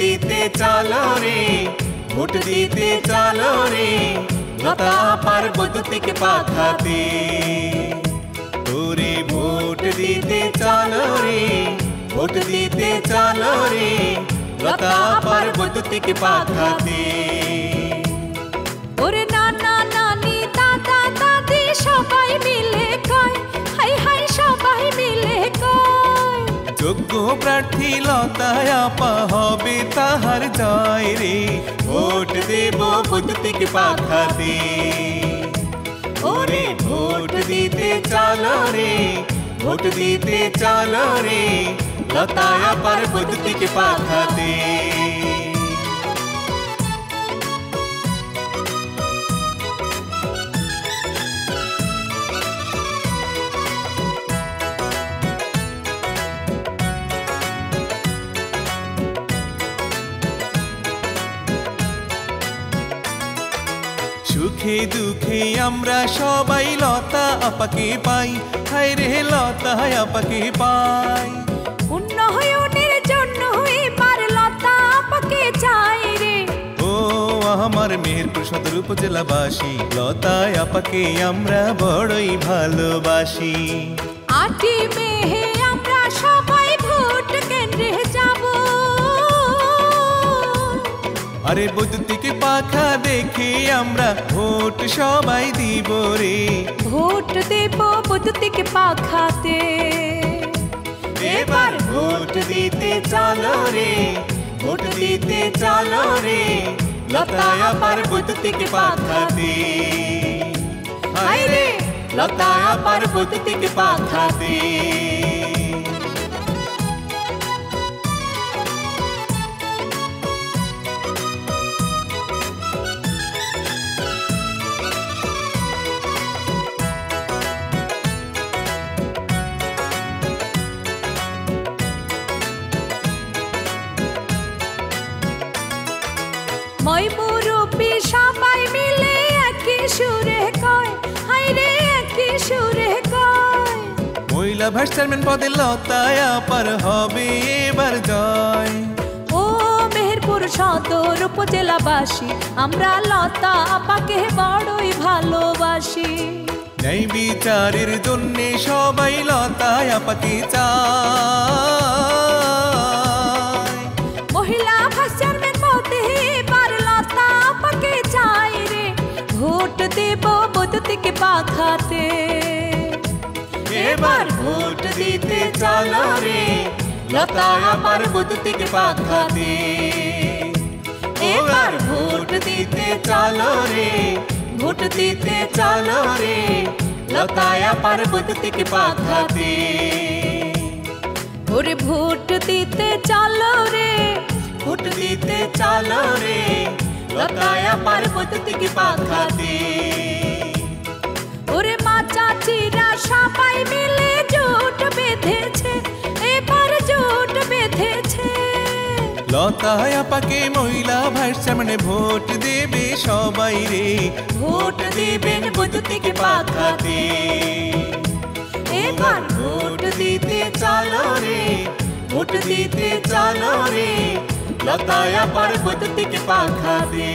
দিতে চলো রে, ভোট দিতে চলো রে, লতা আপার বৈদ্যুতিক পাখাতে। ওরে ভোট দিতে চলো রে, ভোট দিতে চলো রে, লতা আপার বৈদ্যুতিক পাখাতে। ওরে নানা নানি দাদা দাদি সবাই মিলে কয়, হাই হাই সবাই মিলে কয়, যোগ্য প্রার্থী লতা আপা হবে তাহার জয় রে, ভোট দেব বৈদ্যুতিক পাখাতে। ওরে ভোট দিতে চলো রে, ভোট দিতে চলো রে, লতা আপার বৈদ্যুতিক পাখাতে। সুখে দুঃখে আমরা সবাই লতা আপাকে পাই, হায় রে লতা আপাকে পাই। উন্নয়নের জন্য এবার লতা আপাকে চাই রে। ও আমার মেহেরপুর সদর উপজেলাবাসী, লতা আপাকে আমরা বড়ই ভালোবাসি। 8ই মে আমরা সবাই ভোট কেন্দ্রে যাব, আরে বৈদ্যুতিক পাখা দেখে আমরা ভোট সবাই দিব রে, ভোট দেব বৈদ্যুতিক পাখাতে। এবার ভোট দিতে চলো রে, ভোট দিতে চলো রে, লতা আপার বৈদ্যুতিক পাখাতে। হায় রে লতা আপার বৈদ্যুতিক পাখাতে। মই মুরব্বি সবাই মিলে একই সুরে কয়, হাই রে একই সুরে কয়, মহিলা ভাইস চেয়ারম্যান পদে লতা আপার হবে এবার জয়। ও মেহেরপুর সদর উপজেলাবাসী আমরা লতা আপাকে বড়ই ভালোবাসি। ন্যায় বিচারের জন্যে সবাই লতা আপাকে চায়, মহিলা ভাইস চেয়ারম্যান পদে এবার লতা আপাকে চাই রে, ভোট দেব বৈদ্যুতিক পাখাতে। এবার ভোট দিতে চলো রে, লতা আপার বৈদ্যুতিক পাখাতে। এবার ভোট দিতে চলো রে, ভোট দিতে চলো রে, লতা আপার বৈদ্যুতিক পাখাতে। ওরে ভোট দিতে চলো রে, ভোট দিতে চলো রে, লতা আপার বৈদ্যুতিক পাখাতে। ওরে মা চাচিরা সবাই মিলে জোট বেঁধেছে, এবার জোট বেঁধেছে, লতা আপাকে মহিলা ভাইস চেয়ারম্যানে ভোট দেবে সবাই রে, ভোট দেবেন বৈদ্যুতিক পাখাতে। এবার ভোট দিতে চলো রে, ভোট দিতে চলো রে, লতা আপার বৈদ্যুতিক পাখাতে।